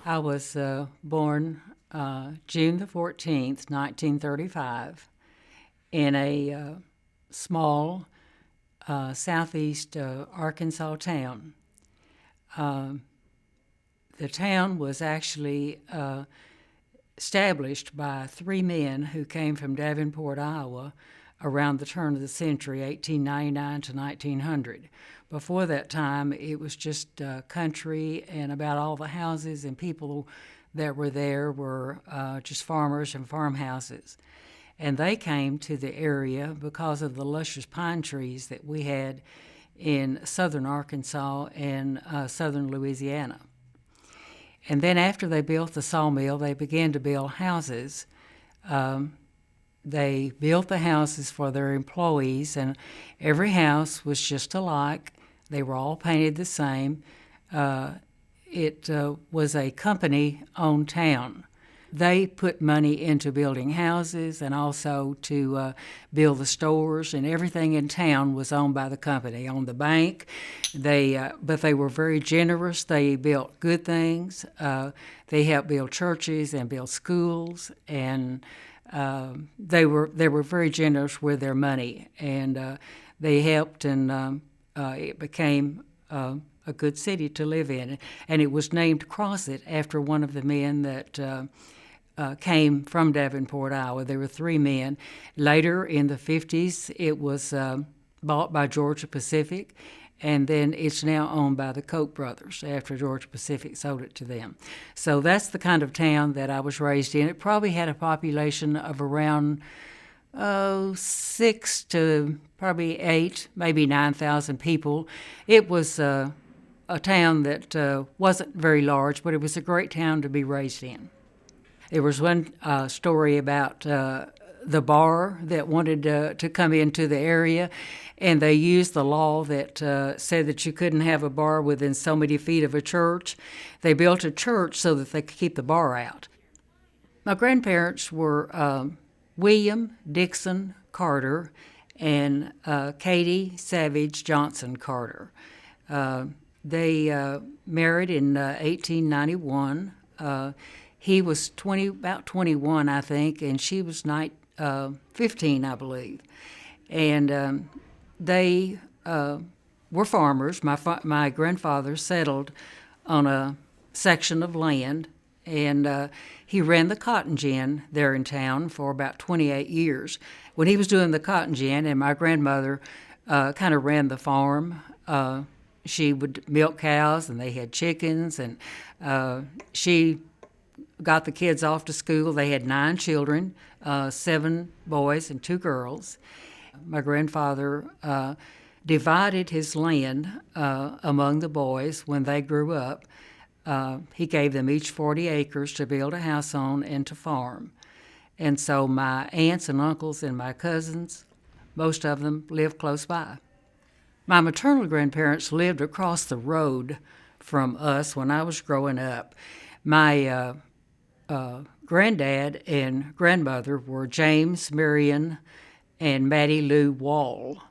I was born June the 14th, 1935, in a small southeast Arkansas town. Um, the town was actually established by three men who came from Davenport, Iowa, around the turn of the century, 1899 to 1900. Before that time, it was just country, and about all the houses and people that were there were just farmers and farmhouses. And they came to the area because of the luscious pine trees that we had in southern Arkansas and southern Louisiana. And then after they built the sawmill, they began to build houses. Um, they built the houses for their employees, and every house was just alike. They were all painted the same. It was a company-owned town. They put money into building houses and also to build the stores, and everything in town was owned by the company. On the bank, but they were very generous. They built good things. They helped build churches and build schools, and they were very generous with their money, and they helped, and it became a good city to live in. And it was named Crossit after one of the men that came from Davenport, Iowa. There were three men. Later in the 50s, it was bought by Georgia Pacific, and then it's now owned by the Koch brothers after Georgia Pacific sold it to them. So that's the kind of town that I was raised in. It probably had a population of around 6 to probably 8, maybe 9,000 people. It was a town that wasn't very large, but it was a great town to be raised in. There was one story about the bar that wanted to come into the area, and they used the law that said that you couldn't have a bar within so many feet of a church. They built a church so that they could keep the bar out. My grandparents were William Dixon Carter and Katie Savage Johnson Carter. They married in 1891. He was about 21, I think, and she was 15, I believe. And they were farmers. My grandfather settled on a section of land, and he ran the cotton gin there in town for about 28 years. When he was doing the cotton gin, and my grandmother kind of ran the farm, she would milk cows, and they had chickens, and she got the kids off to school. They had 9 children, 7 boys and 2 girls. My grandfather divided his land among the boys when they grew up. He gave them each 40 acres to build a house on and to farm. And so my aunts and uncles and my cousins, most of them lived close by. My maternal grandparents lived across the road from us when I was growing up. My granddad and grandmother were James, Marion, and Mattie Lou Wall.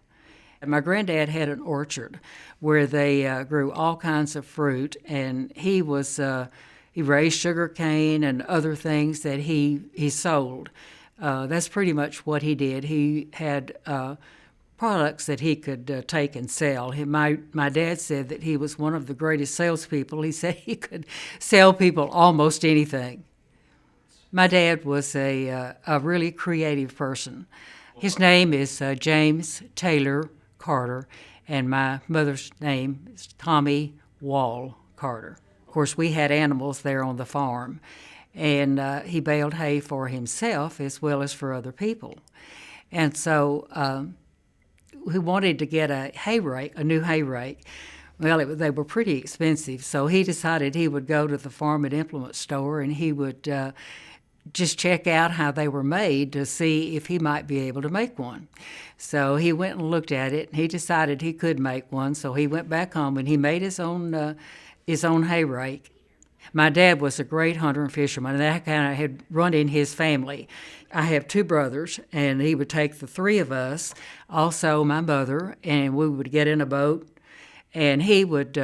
And my granddad had an orchard where they grew all kinds of fruit, and he raised sugar cane and other things that he sold. That's pretty much what he did. He had products that he could take and sell. My dad said that he was one of the greatest salespeople. He said he could sell people almost anything. My dad was a really creative person. His name is James Taylor Carter, and my mother's name is Tommy Wall Carter. Of course, we had animals there on the farm, and he baled hay for himself as well as for other people. And so he wanted to get a new hay rake. Well, they were pretty expensive, so he decided he would go to the farm and implement store, and he would just check out how they were made to see if he might be able to make one. So he went and looked at it, and he decided he could make one, so he went back home and he made his own hay rake. My dad was a great hunter and fisherman, and that kind of had run in his family. I have 2 brothers, and he would take the 3 of us, also my mother, and we would get in a boat, and he would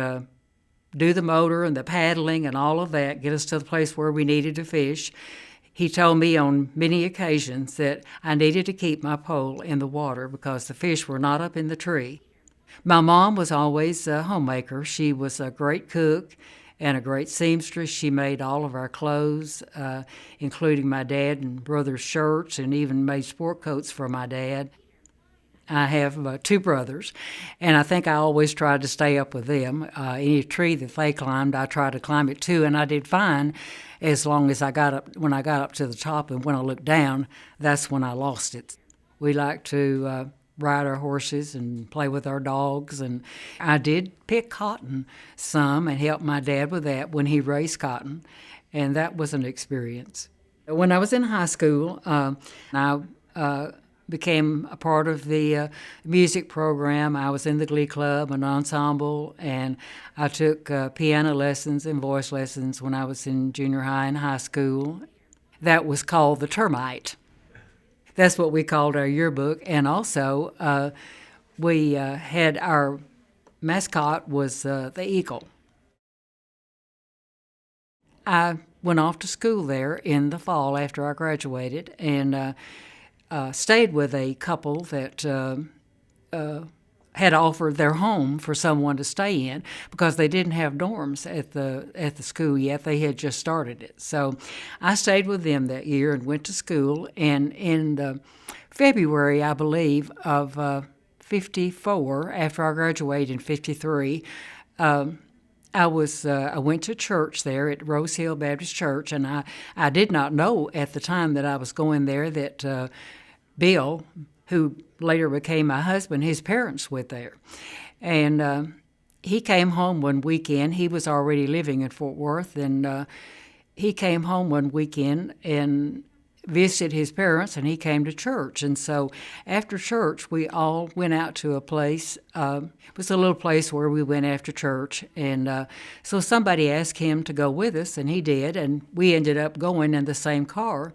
do the motor and the paddling and all of that, get us to the place where we needed to fish. He told me on many occasions that I needed to keep my pole in the water because the fish were not up in the tree. My mom was always a homemaker. She was a great cook and a great seamstress. She made all of our clothes, including my dad and brother's shirts, and even made sport coats for my dad. I have two brothers, and I think I always tried to stay up with them. Any tree that they climbed, I tried to climb it too, and I did fine as long as I got up. When I got up to the top and when I looked down, that's when I lost it. We like to ride our horses and play with our dogs, and I did pick cotton some and help my dad with that when he raised cotton, and that was an experience. When I was in high school, I became a part of the music program. I was in the glee club and ensemble, and I took piano lessons and voice lessons when I was in junior high and high school. That was called the termite. That's what we called our yearbook. And also, we had our mascot was the eagle. I went off to school there in the fall after I graduated, and stayed with a couple that had offered their home for someone to stay in because they didn't have dorms at the school yet. They had just started it. So I stayed with them that year and went to school. And in February, I believe, of 54, after I graduated in 53, I went to church there at Rose Hill Baptist Church, and I did not know at the time that I was going there that Bill, who later became my husband, his parents went there. And he came home one weekend. He was already living in Fort Worth, and he came home one weekend and visited his parents, and he came to church. And so after church, we all went out to a place. It was a little place where we went after church. And so somebody asked him to go with us, and he did. And we ended up going in the same car.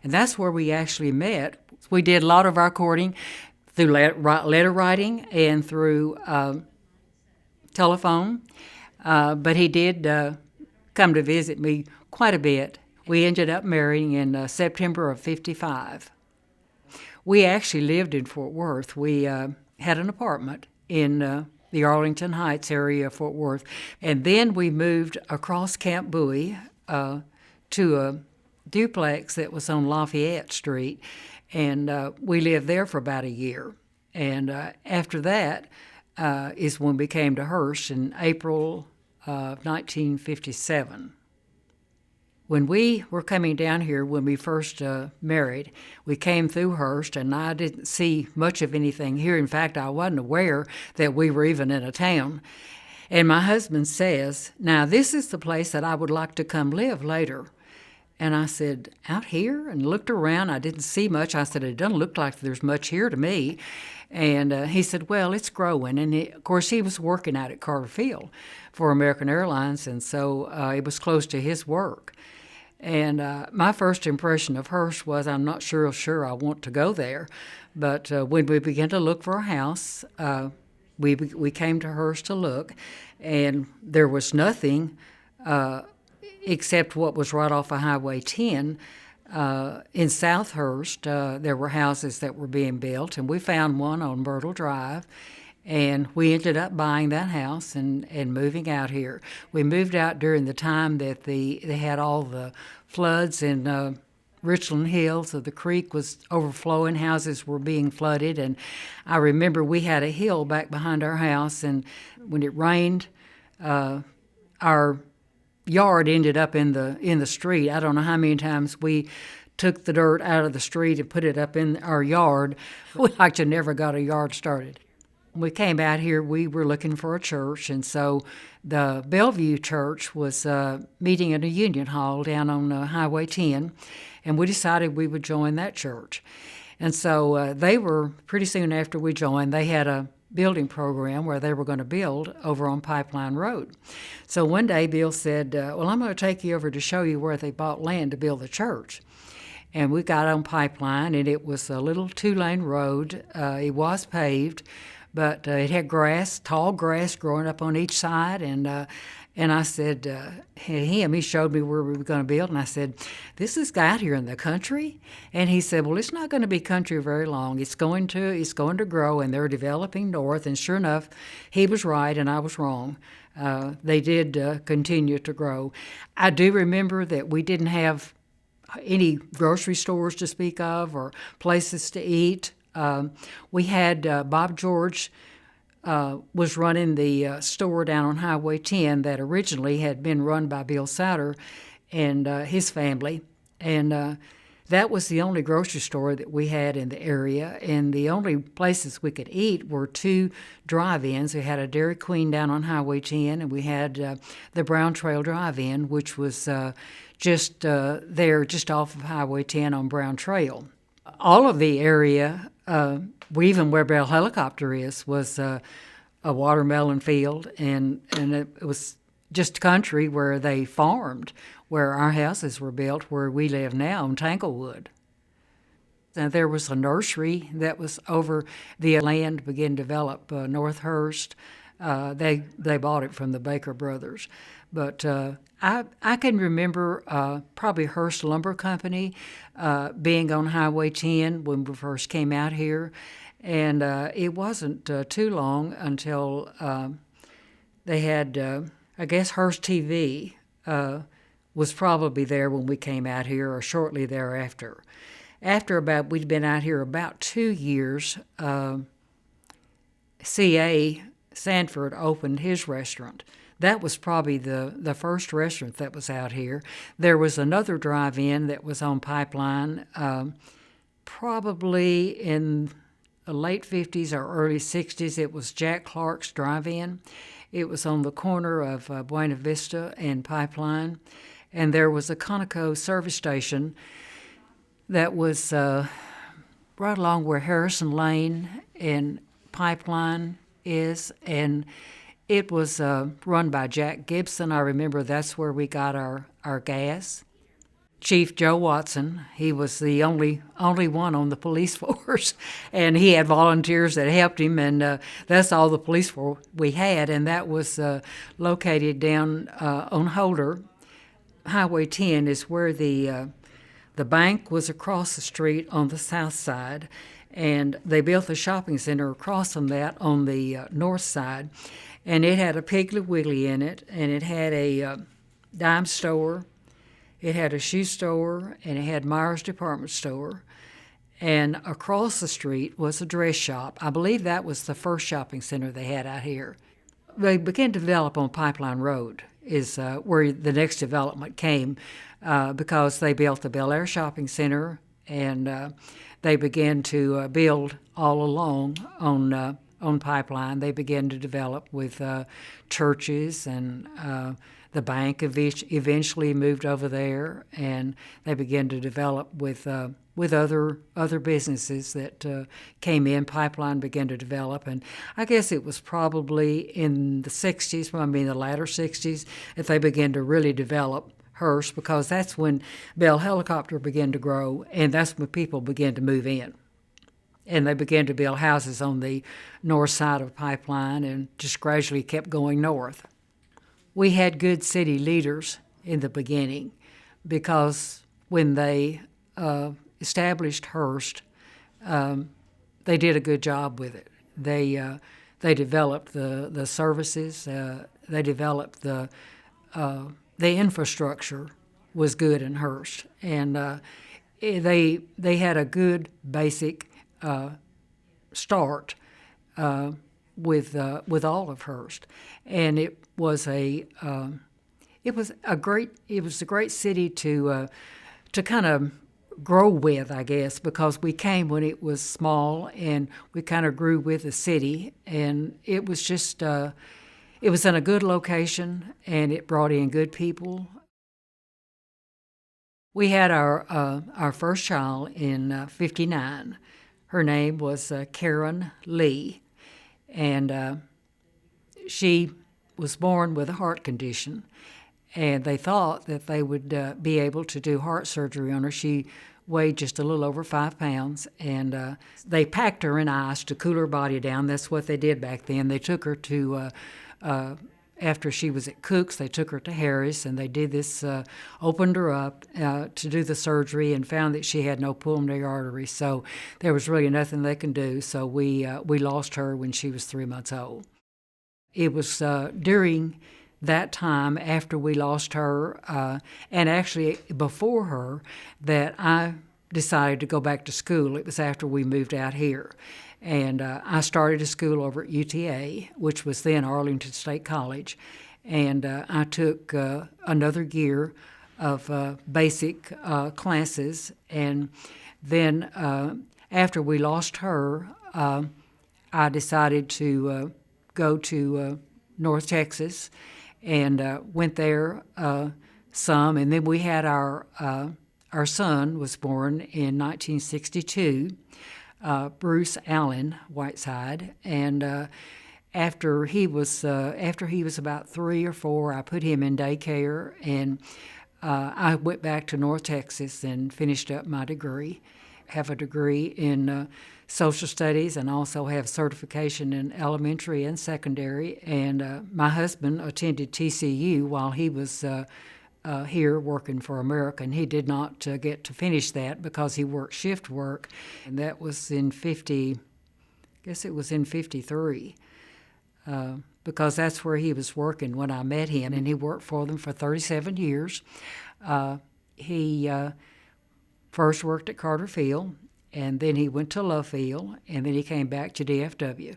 And that's where we actually met. We did a lot of our courting through letter writing and through telephone. But he did come to visit me quite a bit. We ended up marrying in September of 55. We actually lived in Fort Worth. We had an apartment in the Arlington Heights area of Fort Worth. And then we moved across Camp Bowie to a duplex that was on Lafayette Street. And we lived there for about a year. And after that is when we came to Hurst in April of 1957. When we were coming down here, when we first married, we came through Hurst, and I didn't see much of anything here. In fact, I wasn't aware that we were even in a town. And my husband says, "Now, this is the place that I would like to come live later." And I said, "Out here?" And looked around. I didn't see much. I said, "It doesn't look like there's much here to me." And he said, "Well, it's growing." And of course, he was working out at Carter Field for American Airlines, and so it was close to his work. And my first impression of Hurst was, I'm not sure I want to go there. But when we began to look for a house, we came to Hurst to look, and there was nothing except what was right off of Highway 10. In South Hurst, there were houses that were being built, and we found one on Myrtle Drive. And we ended up buying that house and moving out here. We moved out during the time that they had all the floods in Richland Hills, so the creek was overflowing, houses were being flooded. And I remember we had a hill back behind our house, and when it rained, our yard ended up in the street. I don't know how many times we took the dirt out of the street and put it up in our yard. We actually never got a yard started. When we came out here, we were looking for a church, and so the Bellevue Church was meeting in a union hall down on Highway 10, and we decided we would join that church. And so they were, pretty soon after we joined, they had a building program where they were going to build over on Pipeline Road. So one day Bill said, well, I'm going to take you over to show you where they bought land to build the church. And we got on Pipeline, and it was a little 2-lane road. It was paved, but it had grass, tall grass growing up on each side, and And I said, he showed me where we were going to build, and I said, this is out here in the country? And he said, well, it's not going to be country very long. It's going to grow, and they're developing north. And sure enough, he was right and I was wrong. They did continue to grow. I do remember that we didn't have any grocery stores to speak of or places to eat. We had Bob George was running the store down on Highway 10 that originally had been run by Bill Souter and his family. And that was the only grocery store that we had in the area. And the only places we could eat were two drive-ins. We had a Dairy Queen down on Highway 10, and we had the Brown Trail Drive-In, which was just there, just off of Highway 10 on Brown Trail. All of the area, even where Bell Helicopter is, was a watermelon field, and it was just country where they farmed, where our houses were built, where we live now in Tanglewood. And there was a nursery that was over the land began to develop Northhurst. They bought it from the Baker brothers. But I can remember probably Hearst Lumber Company being on Highway 10 when we first came out here. And it wasn't too long until they had, I guess Hearst TV was probably there when we came out here or shortly thereafter. We'd been out here about 2 years, C.A. Sanford opened his restaurant. That was probably the first restaurant that was out here. There was another drive-in that was on Pipeline, probably in the late 50s or early 60s. It was Jack Clark's Drive-In. It was on the corner of Buena Vista and Pipeline. And there was a Conoco service station that was right along where Harrison Lane and Pipeline is, and it was run by Jack Gibson. I remember that's where we got our gas. Chief Joe Watson, he was the only one on the police force, and he had volunteers that helped him, and that's all the police force we had, and that was located down on Holder. Highway 10 is where the bank was across the street on the south side, and they built a shopping center across from that on the north side, and it had a Piggly Wiggly in it, and it had a dime store, it had a shoe store, and it had Myers Department Store, and across the street was a dress shop. I believe that was the first shopping center they had out here. They began to develop on Pipeline Road is where the next development came because they built the Bel Air Shopping Center, and they began to build all along on Pipeline. They began to develop with churches, and the bank eventually moved over there, and they began to develop with other businesses that came in. Pipeline began to develop, and I guess it was probably in the 60s, the latter 60s, that they began to really develop Hearst, because that's when Bell Helicopter began to grow, and that's when people began to move in. And they began to build houses on the north side of Pipeline and just gradually kept going north. We had good city leaders in the beginning, because when they established Hearst, they did a good job with it. They developed the services. They developed the infrastructure was good in Hearst, and they had a good basic start with all of Hearst, and it was a great city to kind of grow with, I guess, because we came when it was small, and we kind of grew with the city, and it was just it was in a good location, and it brought in good people. We had our first child in '59. Her name was Karen Lee, and she was born with a heart condition, and they thought that they would be able to do heart surgery on her. She weighed just a little over 5 pounds, and they packed her in ice to cool her body down. That's what they did back then. They took her to after she was at Cook's, they took her to Harris, and they did this, opened her up to do the surgery, and found that she had no pulmonary artery. So there was really nothing they can do. So we lost her when she was 3 months old. It was during that time after we lost her, and actually before her, that I decided to go back to school. It was after we moved out here. And I started a school over at UTA, which was then Arlington State College. And I took another year of basic classes. And then after we lost her, I decided to go to North Texas and went there some. And then we had our son was born in 1962. Bruce Allen Whiteside, and after he was about 3 or 4, I put him in daycare, and I went back to North Texas and finished up my degree. Have a degree in social studies, and also have certification in elementary and secondary. And my husband attended TCU while he was here working for American. He did not get to finish that because he worked shift work, and that was in 53, because that's where he was working when I met him, and he worked for them for 37 years. He first worked at Carter Field, and then he went to Love Field, and then he came back to DFW.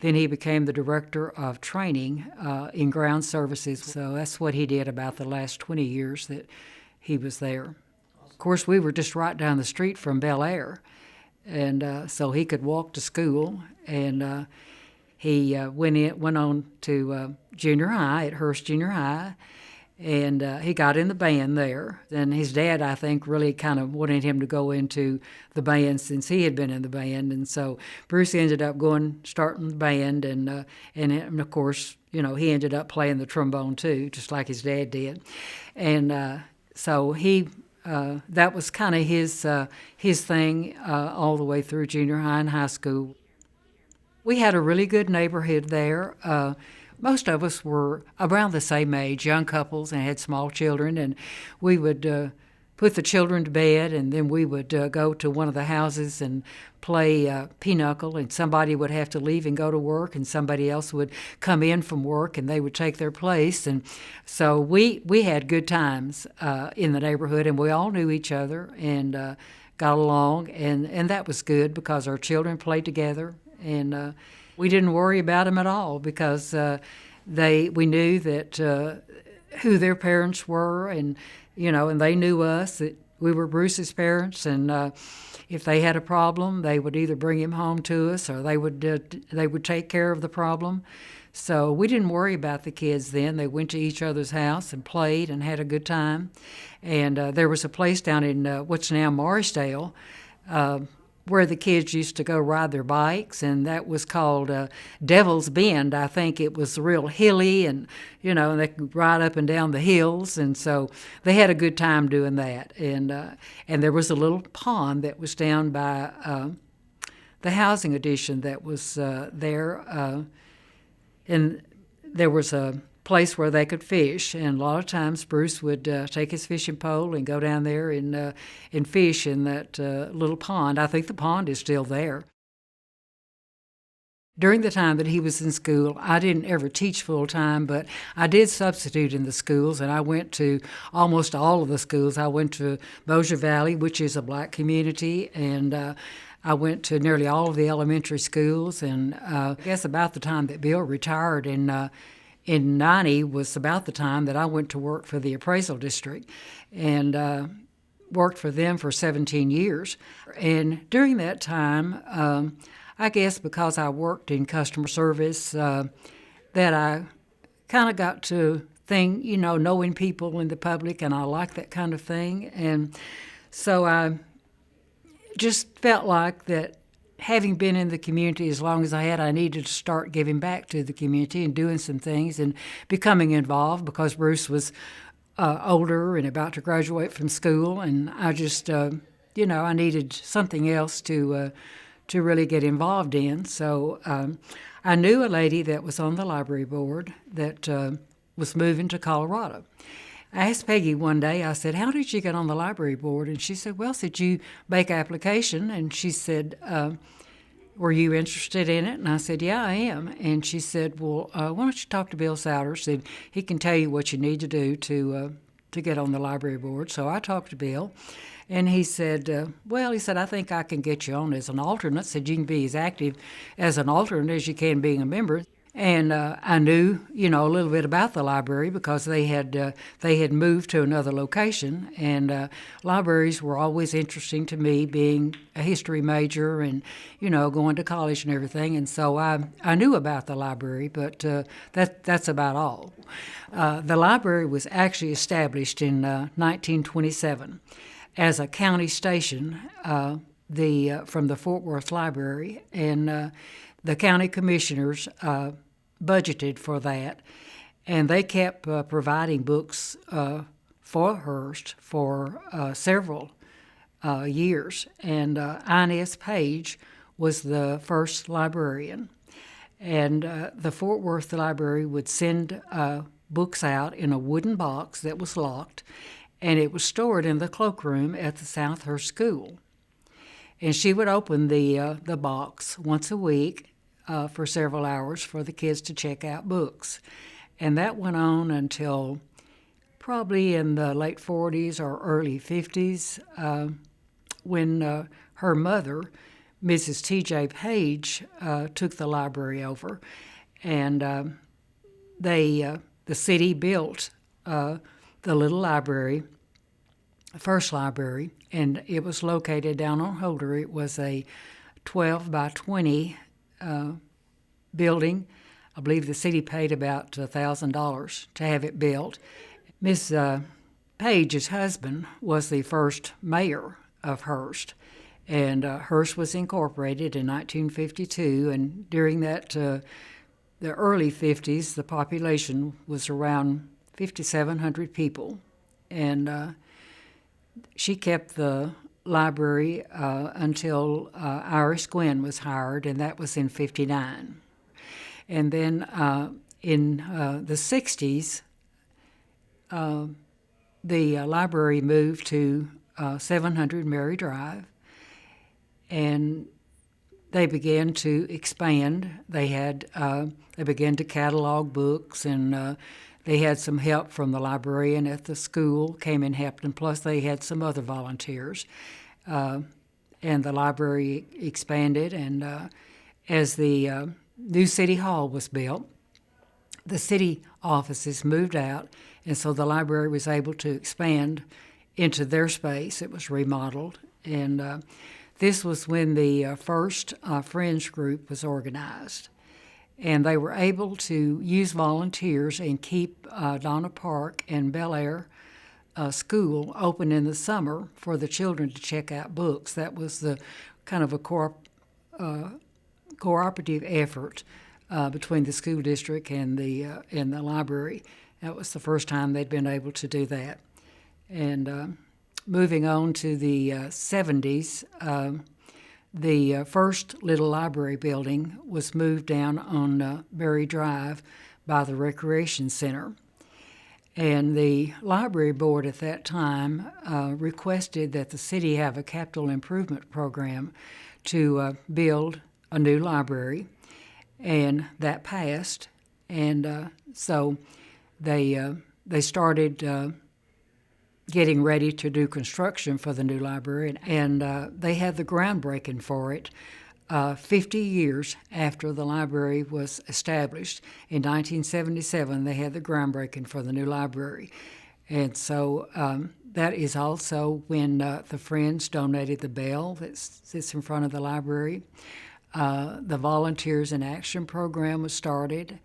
Then he became the director of training in ground services. So that's what he did about the last 20 years that he was there. Of course, we were just right down the street from Bel Air, and so he could walk to school. And he went on to junior high at Hurst Junior High, and he got in the band there. And his dad, I think, really kind of wanted him to go into the band since he had been in the band. And so Bruce ended up starting the band, and of course, you know, he ended up playing the trombone too, just like his dad did. And so that was kind of his thing all the way through junior high and high school. We had a really good neighborhood there. Most of us were around the same age, young couples, and had small children, and we would put the children to bed, and then we would go to one of the houses and play pinochle, and somebody would have to leave and go to work, and somebody else would come in from work, and they would take their place. And so we had good times in the neighborhood, and we all knew each other and got along, and that was good because our children played together, and we didn't worry about them at all because we knew that who their parents were, and and they knew us, that we were Bruce's parents, and if they had a problem, they would either bring him home to us or they would take care of the problem. So we didn't worry about the kids then. They went to each other's house and played and had a good time. And there was a place down in what's now Morrisdale, where the kids used to go ride their bikes, and that was called Devil's Bend. I think it was real hilly, and and they could ride up and down the hills, and so they had a good time doing that. And there was a little pond that was down by the housing addition that was there, and there was a place where they could fish, and a lot of times Bruce would take his fishing pole and go down there and fish in that little pond. I think the pond is still there. During the time that he was in school, I didn't ever teach full-time, but I did substitute in the schools, and I went to almost all of the schools. I went to Bossier Valley, which is a black community, and I went to nearly all of the elementary schools, and I guess about the time that Bill retired in 90 was about the time that I went to work for the appraisal district, and worked for them for 17 years. And during that time, I guess because I worked in customer service, that I kind of got to think, knowing people in the public, and I like that kind of thing. And so I just felt like that having been in the community as long as I had, I needed to start giving back to the community and doing some things and becoming involved, because Bruce was older and about to graduate from school, and I just, I needed something else to to really get involved in. So I knew a lady that was on the library board that was moving to Colorado. I asked Peggy one day, I said, how did you get on the library board? And she said, well, said you make application? And she said, were you interested in it? And I said, yeah, I am. And she said, well, why don't you talk to Bill Souders? Said he can tell you what you need to do to get on the library board. So I talked to Bill, and he said, well, he said, I think I can get you on as an alternate. Said you can be as active as an alternate as you can being a member. And I knew, a little bit about the library because they had moved to another location, and libraries were always interesting to me, being a history major and going to college and everything. And so I knew about the library, but that's about all. The library was actually established in 1927 as a county station, from the Fort Worth Library, and the county commissioners budgeted for that, and they kept providing books for Hearst for several years. And Inez Page was the first librarian, and the Fort Worth Library would send books out in a wooden box that was locked, and it was stored in the cloakroom at the Southhurst School. And she would open the box once a week for several hours for the kids to check out books. And that went on until probably in the late 40s or early 50s, when her mother, Mrs. T.J. Page, took the library over. And the city built the little library, first library, and it was located down on Holder. It was a 12 by 20 building. I believe the city paid about $1,000 to have it built. Miss Page's husband was the first mayor of Hearst, and Hearst was incorporated in 1952, and during that, the early 50s, the population was around 5,700 people, and she kept the library until Iris Gwynn was hired, and that was in 59. And then in the 60s, the library moved to 700 Mary Drive, and they began to expand. They began to catalog books, and they had some help from the librarian at the school, came and helped, and plus they had some other volunteers. And the library expanded, and as the new city hall was built, the city offices moved out, and so the library was able to expand into their space. It was remodeled, and this was when the first Fringe group was organized. And they were able to use volunteers and keep Donna Park and Bel Air School open in the summer for the children to check out books. That was the kind of a cooperative effort between the school district and the library. That was the first time they'd been able to do that. And moving on to the 70s, the first little library building was moved down on Berry Drive by the Recreation Center. And the library board at that time requested that the city have a capital improvement program to build a new library, and that passed. And so they started getting ready to do construction for the new library, and they had the groundbreaking for it 50 years after the library was established. In 1977, they had the groundbreaking for the new library. And so that is also when the Friends donated the bell that sits in front of the library. The Volunteers in Action program was started.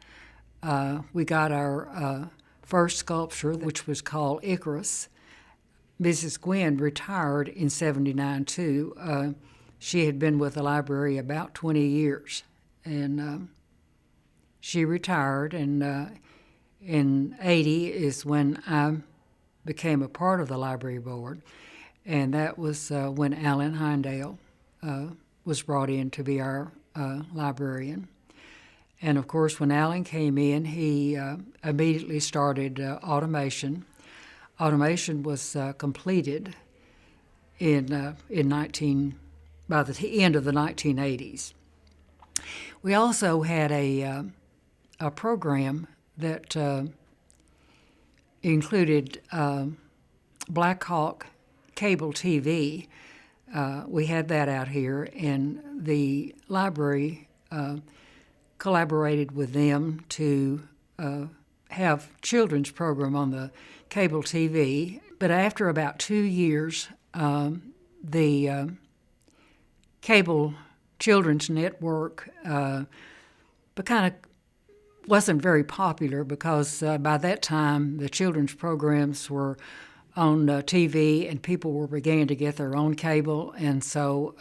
We got our first sculpture, which was called Icarus. Mrs. Gwynn retired in 79 too. She had been with the library about 20 years, and she retired, and in 80 is when I became a part of the library board, and that was when Alan Hindale was brought in to be our librarian. And of course, when Alan came in, he immediately started automation. Automation was completed by the end of the 1980s. We also had a program that included Black Hawk cable TV. We had that out here, and the library collaborated with them to have children's program on the cable TV. But after about 2 years, the cable children's network kind of wasn't very popular because by that time the children's programs were on TV and people were beginning to get their own cable, and so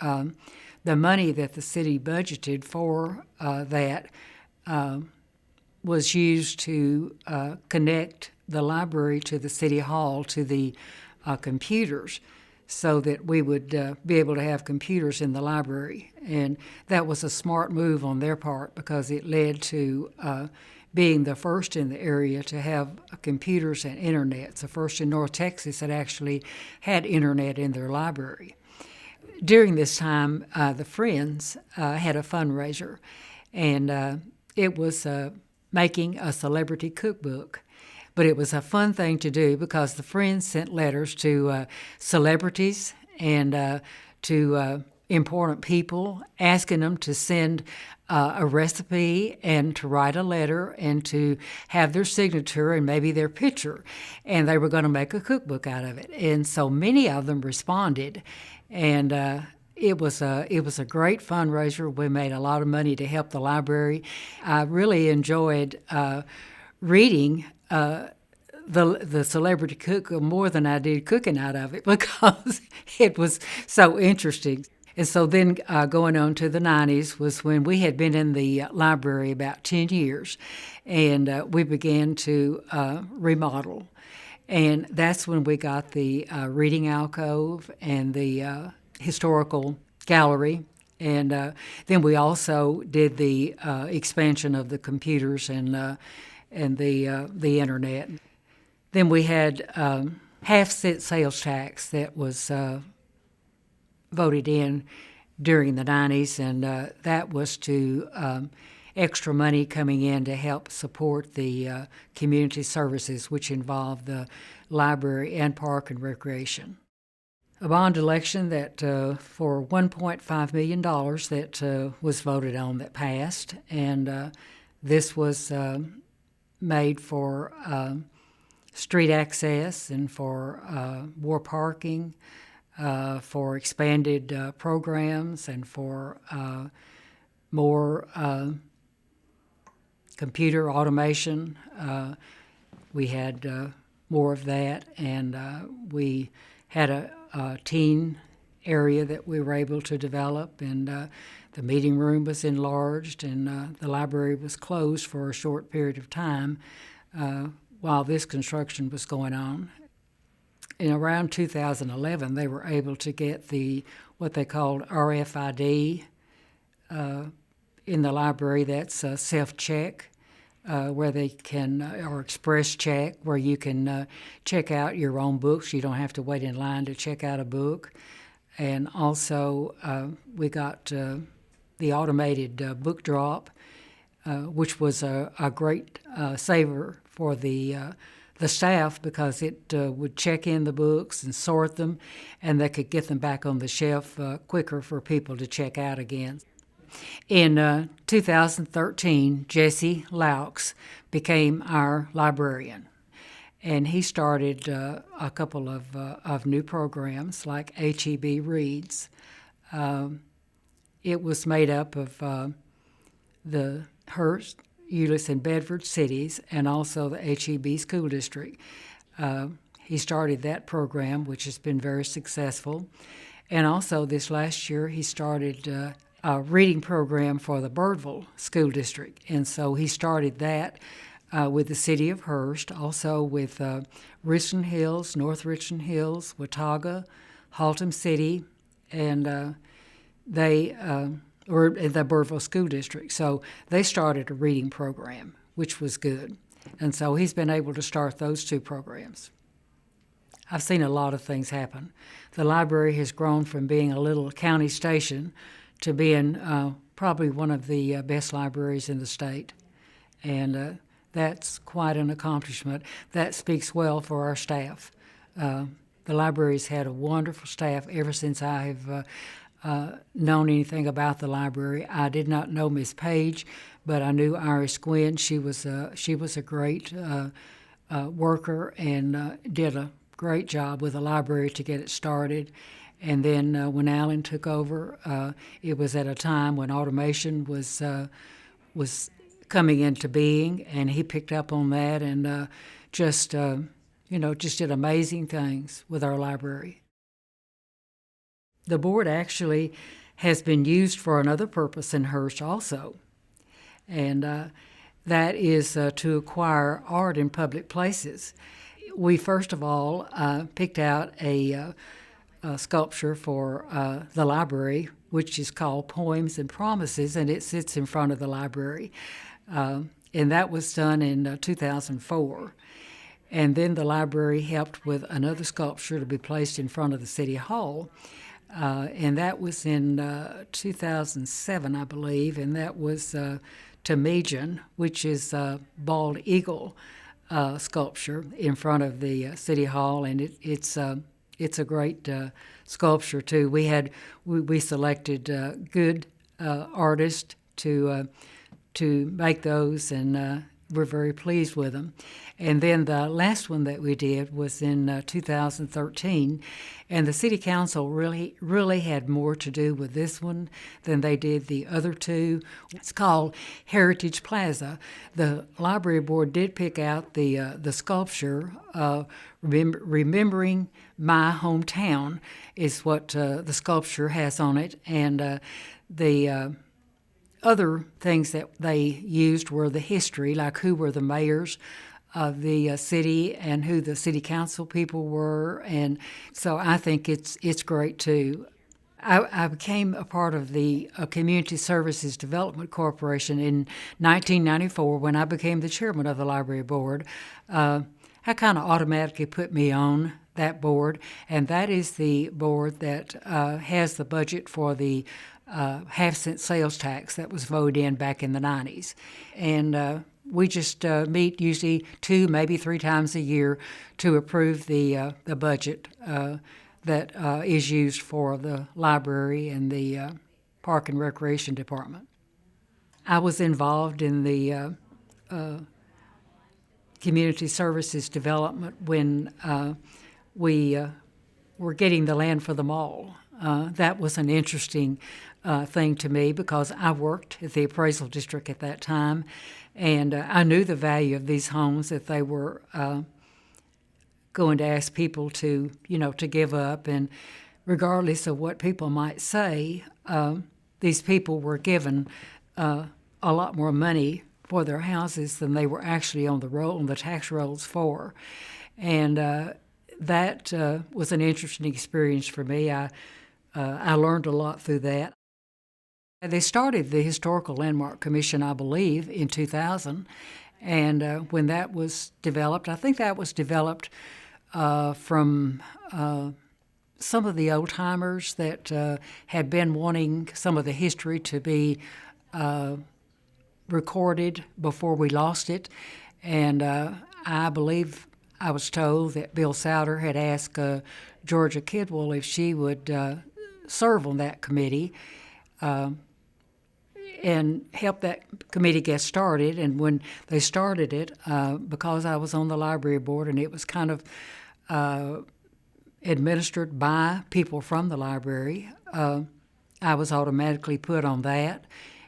the money that the city budgeted for that was used to connect the library to the city hall to the computers, so that we would be able to have computers in the library. And that was a smart move on their part because it led to being the first in the area to have computers and internet. It's the first in North Texas that actually had internet in their library. During this time, the Friends had a fundraiser, and it was making a celebrity cookbook. But it was a fun thing to do because the Friends sent letters to celebrities and to important people, asking them to send a recipe and to write a letter and to have their signature and maybe their picture. And they were going to make a cookbook out of it. And so many of them responded. And it was a great fundraiser. We made a lot of money to help the library. I really enjoyed reading the celebrity cook more than I did cooking out of it because it was so interesting. And so then going on to the 90s was when we had been in the library about 10 years, and we began to remodel. And that's when we got the reading alcove and the historical gallery. And then we also did the expansion of the computers and the internet. Then we had half-cent sales tax that was voted in during the 90s, and that was to extra money coming in to help support the community services, which involved the library and park and recreation. A bond election that for $1.5 million that was voted on that passed, and this was made for street access and for more parking, for expanded programs, and for more computer automation. We had more of that, and we had a teen area that we were able to develop, and the meeting room was enlarged, and the library was closed for a short period of time while this construction was going on. In around 2011, they were able to get what they called RFID in the library. That's a self-check where they can, or express check, where you can check out your own books. You don't have to wait in line to check out a book. And also we got the automated book drop, which was a great saver for the staff because it would check in the books and sort them, and they could get them back on the shelf quicker for people to check out again. In 2013, Jesse Laux became our librarian, and he started a couple of new programs like HEB Reads. It was made up of the Hearst, Euless, and Bedford cities, and also the HEB School District. He started that program, which has been very successful. And also this last year, he started a reading program for the Birdville School District. And so he started that with the city of Hearst, also with Richland Hills, North Richland Hills, Watauga, Haltom City, and they or in the Burville School District. So they started a reading program, which was good. And so he's been able to start those two programs. I've seen a lot of things happen. The library has grown from being a little county station to being probably one of the best libraries in the state. And that's quite an accomplishment. That speaks well for our staff. The library's had a wonderful staff ever since I have known anything about the library. I did not know Miss Page, but I knew Iris Gwynn. She was a great worker and did a great job with the library to get it started. And then when Alan took over, it was at a time when automation was coming into being, and he picked up on that and just did amazing things with our library. The board actually has been used for another purpose in Hearst also, and that is to acquire art in public places. We first of all picked out a sculpture for the library, which is called Poems and Promises, and it sits in front of the library. And that was done in 2004. And then the library helped with another sculpture to be placed in front of the City Hall. And that was in 2007, I believe, and that was Tamajan, which is a bald eagle sculpture in front of the City Hall, and it's a great sculpture too. We selected good artists to make those, and we're very pleased with them. And then the last one that we did was in 2013, and the City Council really had more to do with this one than they did the other two. It's called Heritage Plaza. The Library Board did pick out the sculpture, Remembering My Hometown is what the sculpture has on it, and the other things that they used were the history, like who were the mayors of the city and who the city council people were, and so I think it's great too. I became a part of the Community Services Development Corporation in 1994 when I became the chairman of the library board. I kind of automatically put me on that board, and that is the board that has the budget for the half-cent sales tax that was voted in back in the 90s. And we just meet usually 2, maybe 3 times a year to approve the budget that is used for the library and the Park and Recreation Department. I was involved in the community services development when we were getting the land for the mall. That was an interesting thing to me because I worked at the appraisal district at that time, and I knew the value of these homes that they were going to ask people to give up, and regardless of what people might say, these people were given a lot more money for their houses than they were actually on the tax rolls for, and that was an interesting experience for me. I learned a lot through that. They started the Historical Landmark Commission, I believe, in 2000, and when that was developed, I think that was developed from some of the old-timers that had been wanting some of the history to be recorded before we lost it, and I believe I was told that Bill Souter had asked Georgia Kidwell if she would serve on that committee and help that committee get started. And when they started it, because I was on the library board and it was kind of administered by people from the library, I was automatically put on that,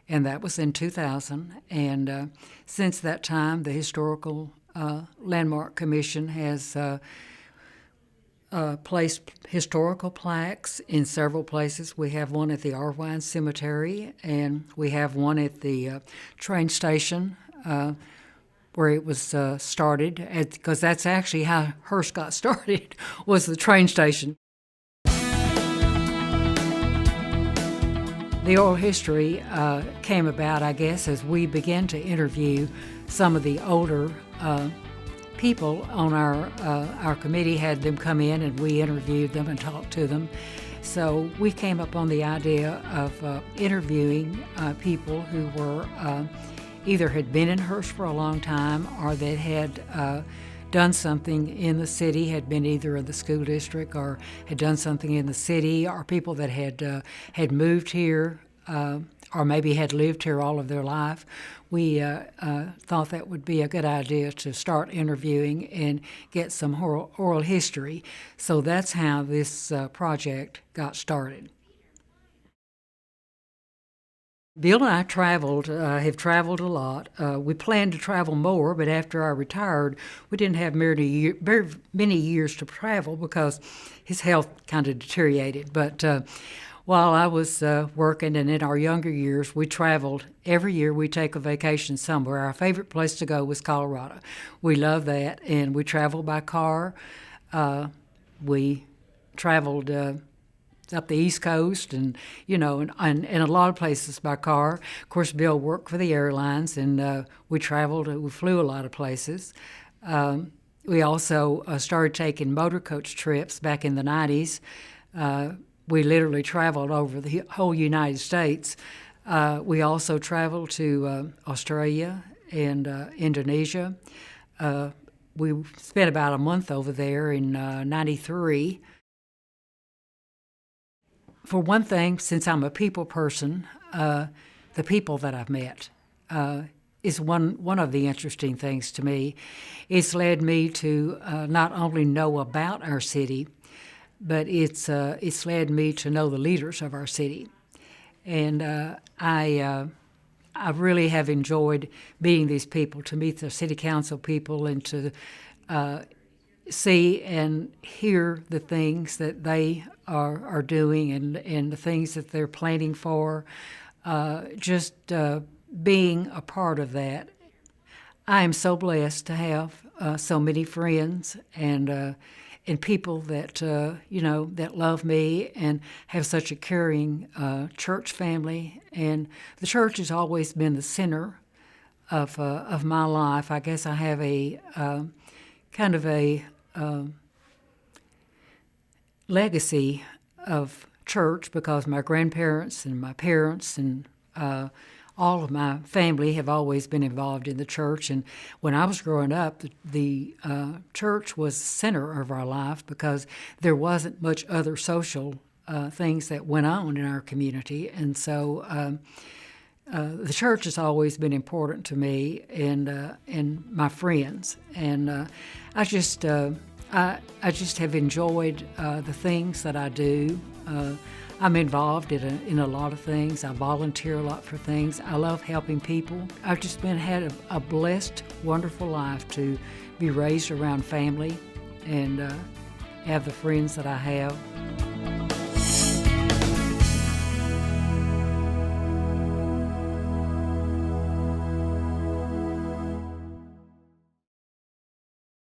and that was in 2000. And since that time, the Historical Landmark Commission has placed historical plaques in several places. We have one at the Arwine Cemetery, and we have one at the train station where it was started, because that's actually how Hearst got started, was the train station. The oral history came about, I guess, as we began to interview some of the older people on our committee. Had them come in and we interviewed them and talked to them. So we came up on the idea of interviewing people who were either had been in Hurst for a long time or that had done something in the city, had been either in the school district or had done something in the city, or people that had moved here or maybe had lived here all of their life. We thought that would be a good idea to start interviewing and get some oral history. So that's how this project got started. Bill and I have traveled a lot. We planned to travel more, but after I retired, we didn't have very many years to travel because his health kind of deteriorated. But while I was working and in our younger years, we traveled. Every year we take a vacation somewhere. Our favorite place to go was Colorado. We love that, and we traveled by car. We traveled up the East Coast and, and a lot of places by car. Of course, Bill worked for the airlines, and we flew a lot of places. We also started taking motor coach trips back in the 90s. We literally traveled over the whole United States. We also traveled to Australia and Indonesia. We spent about a month over there in 93. For one thing, since I'm a people person, the people that I've met is one of the interesting things to me. It's led me to not only know about our city, but it's led me to know the leaders of our city. And I really have enjoyed meeting these people, to meet the city council people and to see and hear the things that they are doing and the things that they're planning for, just being a part of that. I am so blessed to have so many friends and people that that love me and have such a caring church family. And the church has always been the center of my life. I guess I have a kind of a legacy of church because my grandparents and my parents and all of my family have always been involved in the church. And when I was growing up, the church was the center of our life because there wasn't much other social things that went on in our community. And so the church has always been important to me and my friends. And I just have enjoyed the things that I do. I'm involved in a lot of things. I volunteer a lot for things. I love helping people. I've just had a blessed, wonderful life to be raised around family and have the friends that I have.